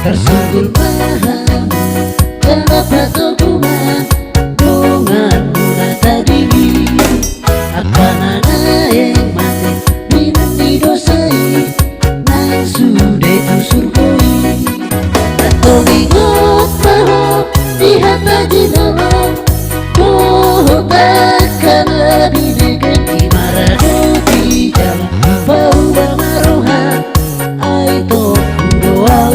Tersungkur paham kenapa hubungan dengan mula tadi akan ada yang mati minum didosai nang sudah tusurkoi atau ingat bahwa di hati nolong kau takkan lebih dekat di marado di jalan bau bamaroha aito doa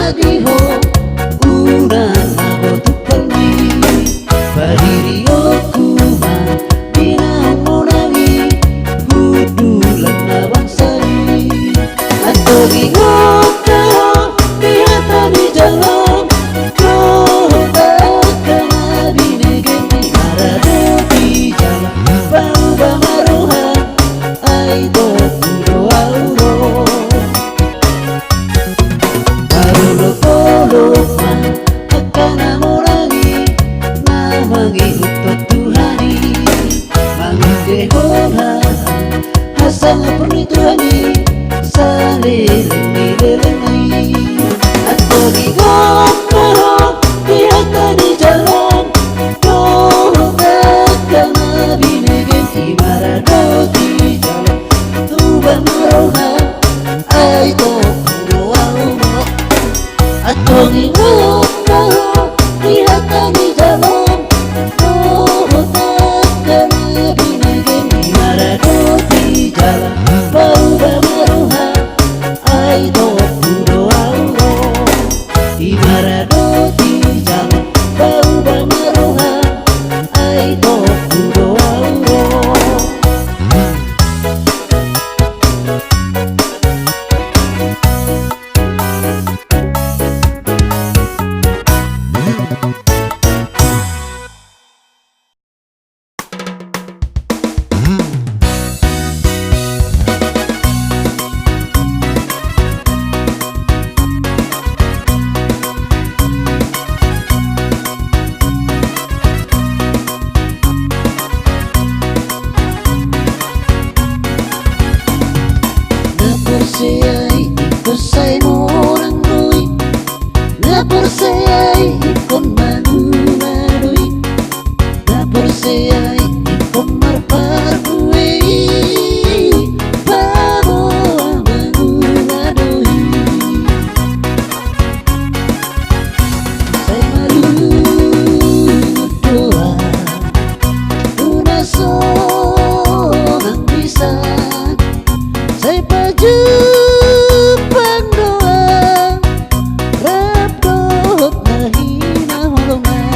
Adiho unang mabotukangi Badirio kuma binang monangi Gudulan na bangsari Ato gingot karo bihata di jalan Kau takkan binegen di marado di jalan Bau bamaroha aito doa Lupa akan amorangi namagi utot Tuhani mangdehoha hasang purni Tuhani saleleng nilelengai atau digokaro dihata di jalan kau takkan binegen di marado di jalan Tuban maroha aito Atau ingat bahwa lihat di jalan kau takkan binegen di marado di jalan bau bamaroha aito doa di marado di jalan bau bamaroha aito doa Persai morang doi na persai ikon manunadoi na persai ikon marparkue pabo manunadoi sai malu doa una sonang bisa sai paju Pangdoa Rabdot nahina holongan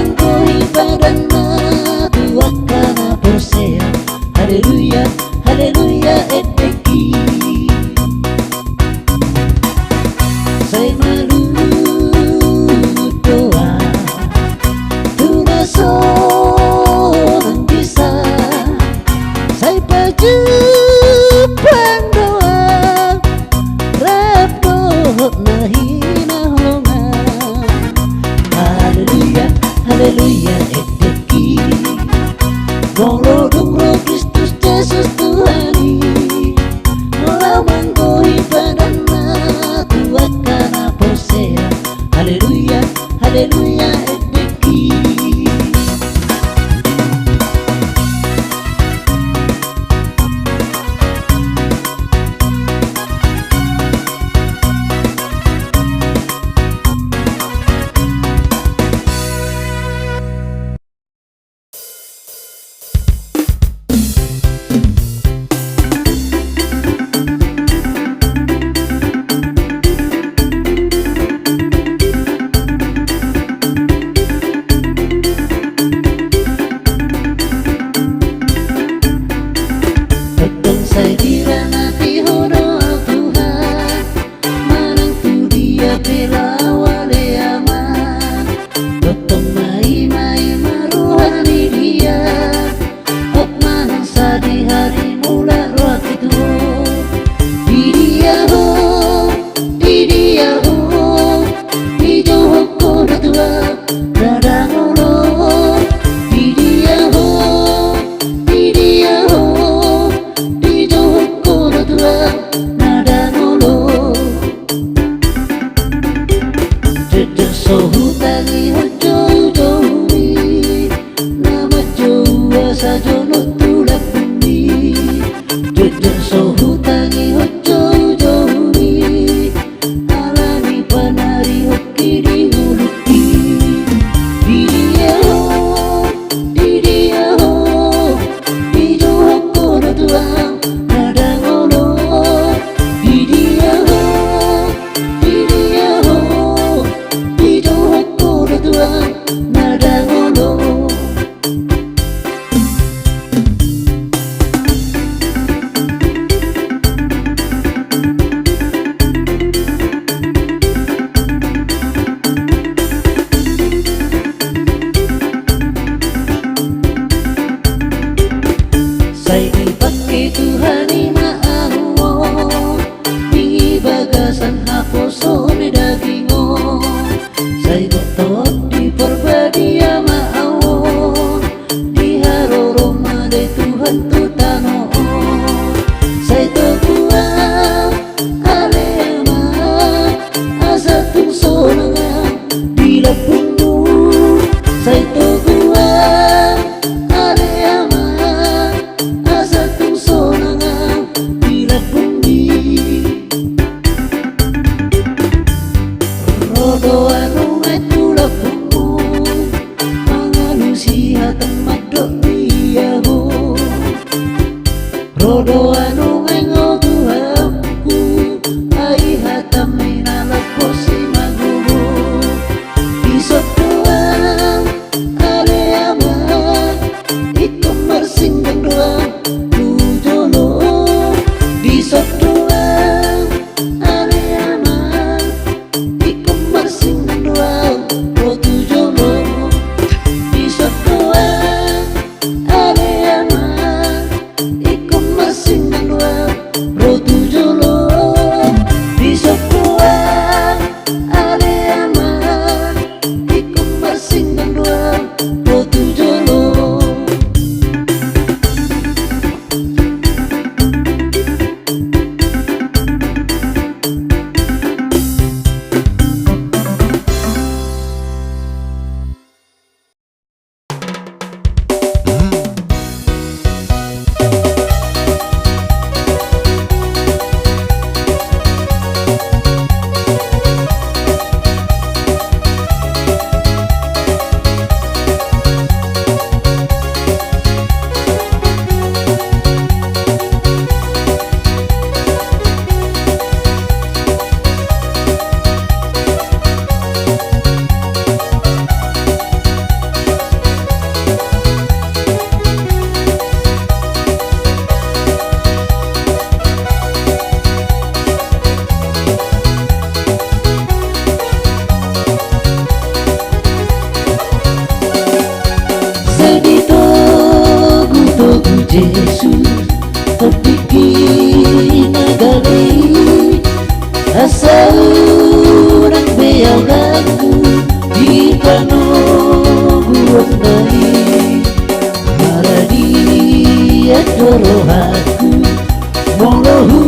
manggohi padana tua kana posea. Haleluya, haleluya eteki. Sai malu doa tunaso nang bisa. Sai paju pandoa rap doh nahi nahlongan. Haleluya, haleluya eteki. Gongro dongro Kristus Yesus Tuhani. Lawan gohi padana tua kana posea. Haleluya, haleluya eteki. Saya diranati horo Tuhan, manangku dia bela wale aman. Totong mai maruhani dia, hok manang sadi hari mula roh itu. Di dia ho, di johok koda tua, radang olo. Di dia ho, nada ngolo. Dedek sohu tangi hojo jowi, nama jowa sajono tulak bumi. Dedek sohu tangi hojo jowi, alami panari hoki di huluki. Di dia ho, di johok kono tuang. Nada ngolo. Sai dipake Tuhani maawo, di bagasan haposo ni dagingo. Sai gotot di perbadia maawo, di haroro made Tuhan tu tano. Sai togua alema asa tung sonanga di lapundu. Sai togua alema asa tung sonanga Jesus terpikir nagali asa urang beau lagu di panoguang nai maradia dorohaku molohu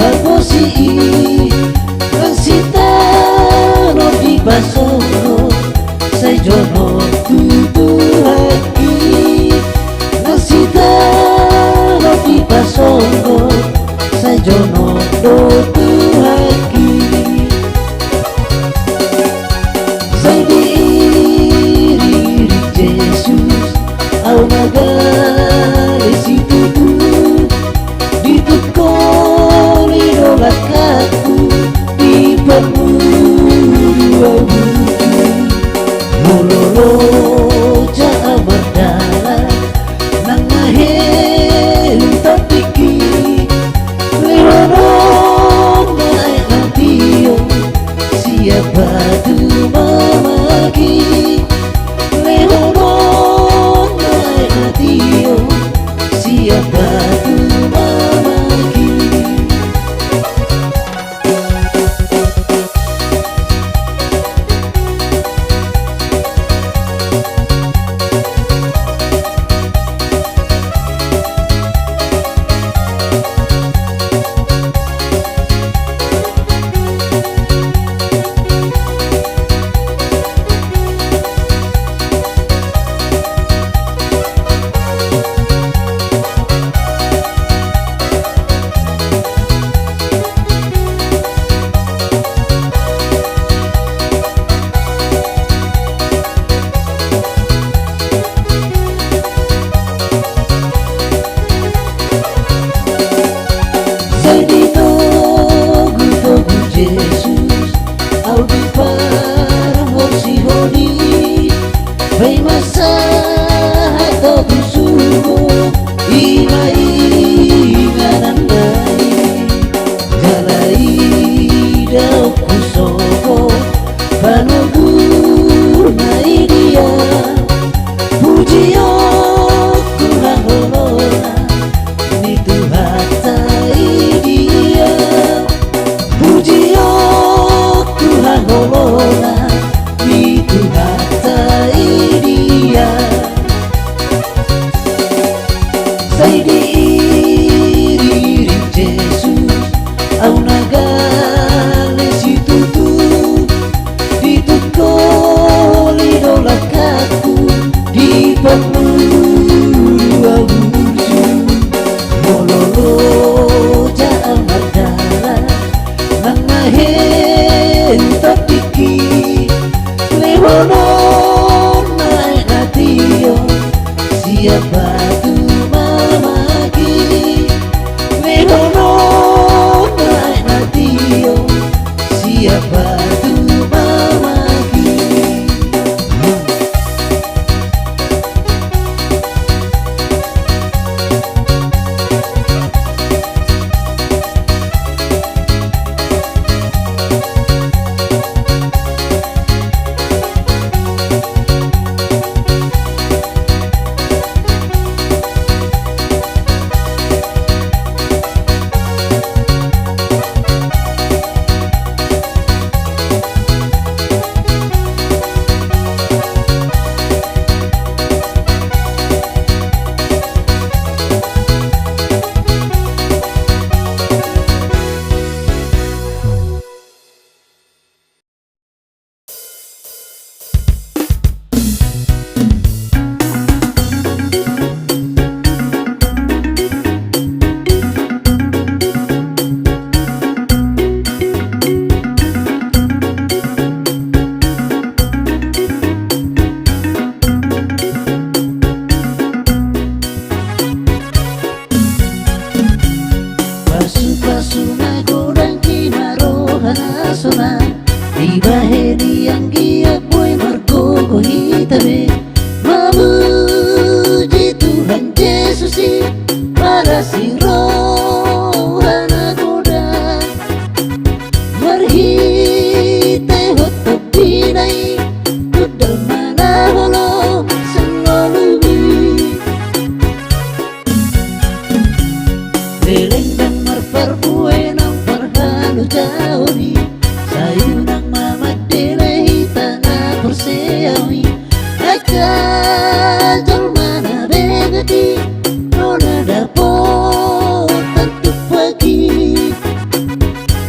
hakosi ang sita no di pasono say jono tutuhaki ang sita no di pasono say jono tutuhaki say diri Jesus au nagali si tutu ditukol idolakaku di pemudua mololo jaa berdala nang mahel tapiki lehono naik natio siapa tu mamaki lehono naik natio siapa tu mamaki Jesus, ao bifar hosi hodi, vem masaha todo sumo, imai garanai, jalai dau kusoko, panogur nai dia, pujiyo kurangolona, nitu hatai dia. Pujiyo Tuhan Holona itu hatai dia say diri Jesus au nagale si tutu ditukol idolakaku di pemudua buju mololo jaa mardala nang mahel tapiki lehono naik natio siapa tu mamaki lehono naik natio siapa tu mamaki kajol mana begati nona dapat tentu pagi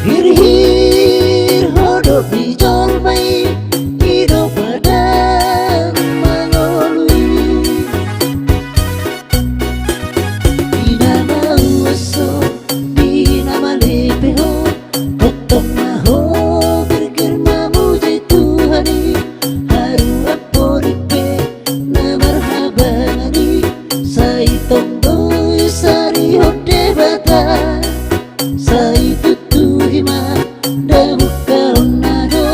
hir hodop di jolmai hidup badan mangolui Dina mauso Dina malepeho Kotong maho Gerger mamuji Tuhani Haru aporipe Na marhabani Sai tongdoi sari hode bata Sai tutuhima Dabuka onado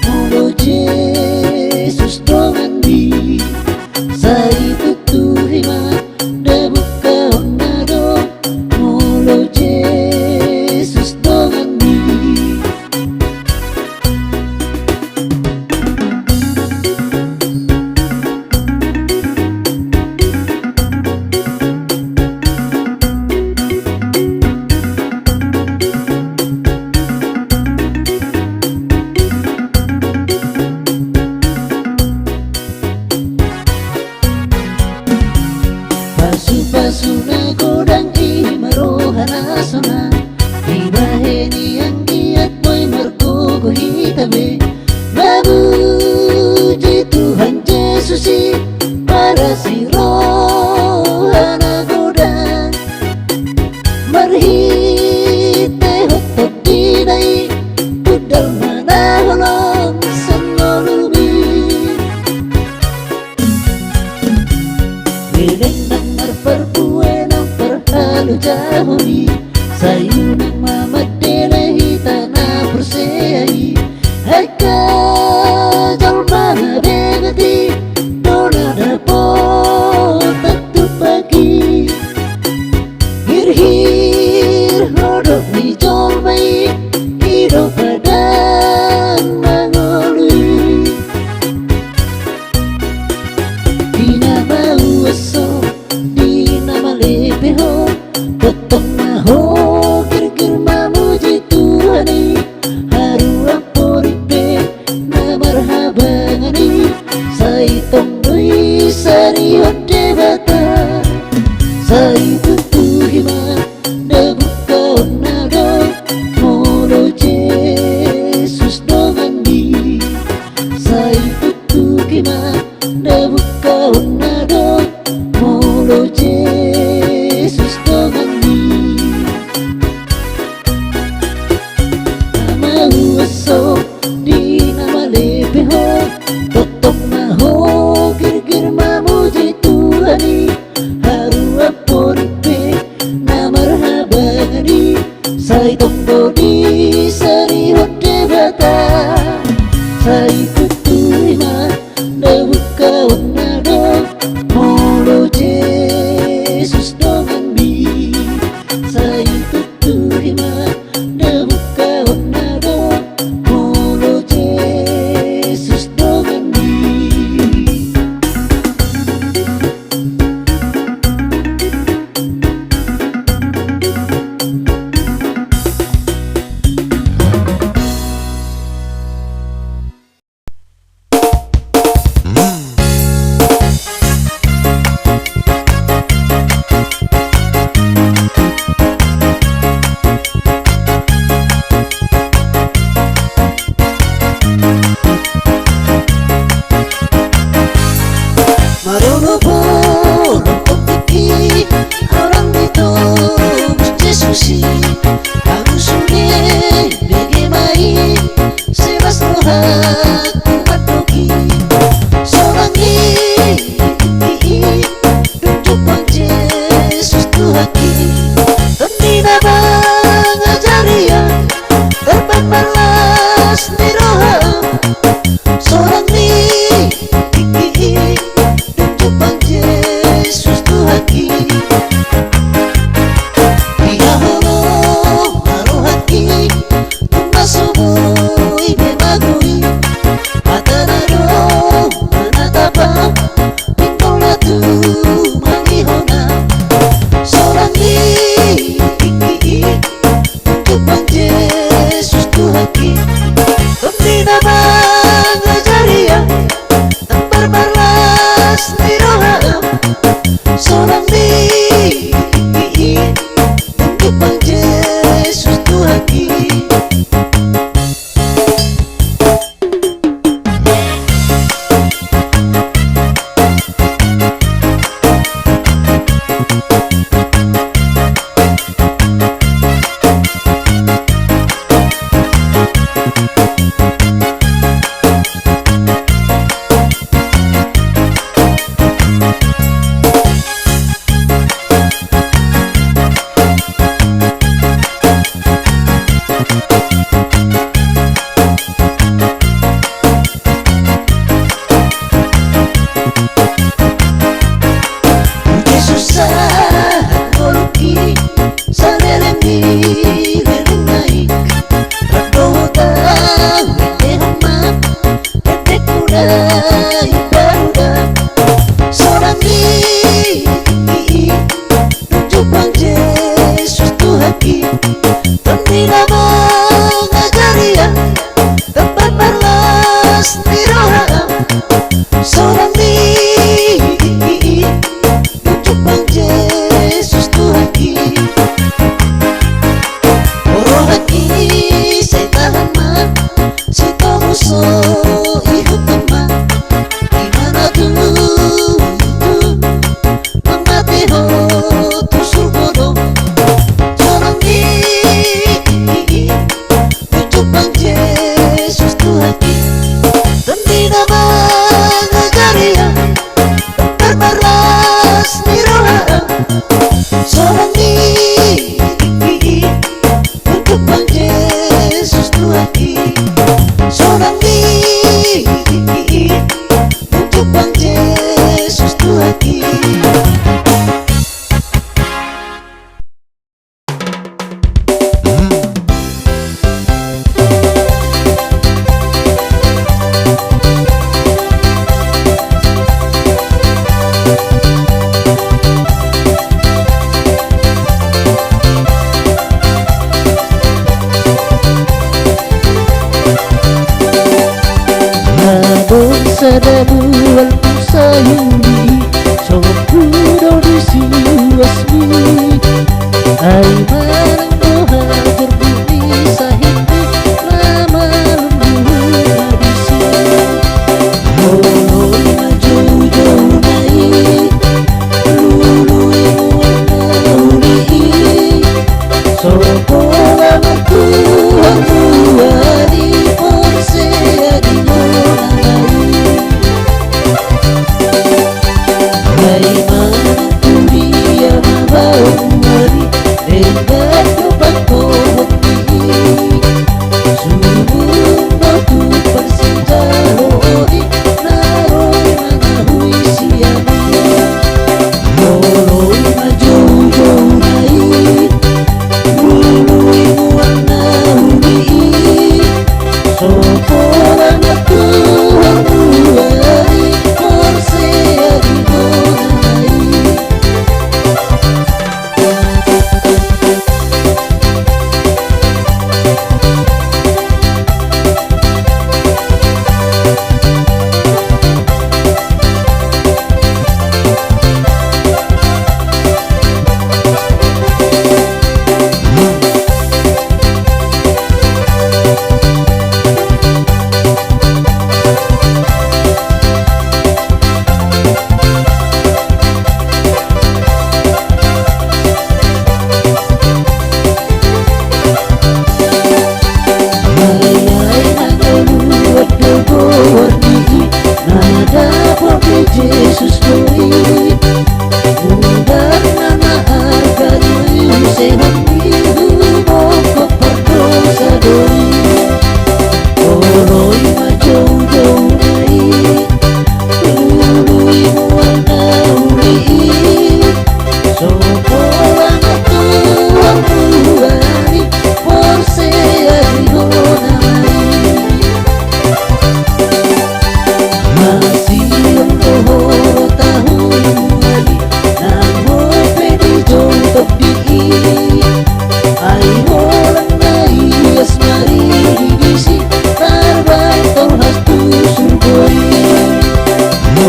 Molo Jesus dongandi Sai tutuhima Dabuka onado Molo Jesus dongandi Pasu-pasu na godang imarohana sona Ibaheni yang giat boy margogo hitabe Babuji Tuhan Yesusi Para si rohana godang Marhite hotok dinai Budal mana holong sanolumi Wileng nang marperpue nang perhalu jahoni Sayu nang mamadele hitana persei Heka jalmana begati Dona dapot tentu pagi Hir hodok ni jolmai Hidup badan mangolui Dina mauso Dina malepeho Potong maho Gerger mamuji Tuhani Haru aporipe Na marhabangani Sai tongdoi sari hode bata Sai tutuhima Dabuka onado Molo Jesus dongandi Sai tutuhima Dabuka onado Molo Jesus dongandi Namauaso Dina malepeho Totong maho Gerger mamuji Tuhani Haru aporipe Na marhabangani Sai tongdoi sari hode bata Sai tutuhima Dabuka onado Molo Jesus dongandi Sai tutuhima Dabuka onado Molo Jesus dongandi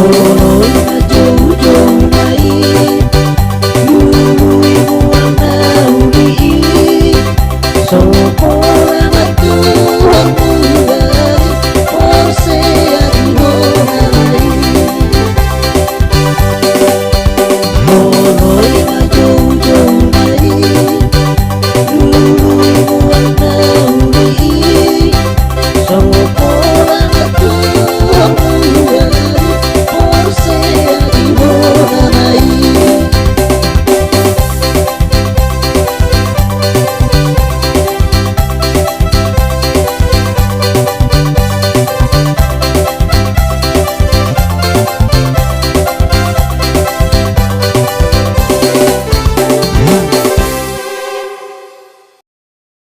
हो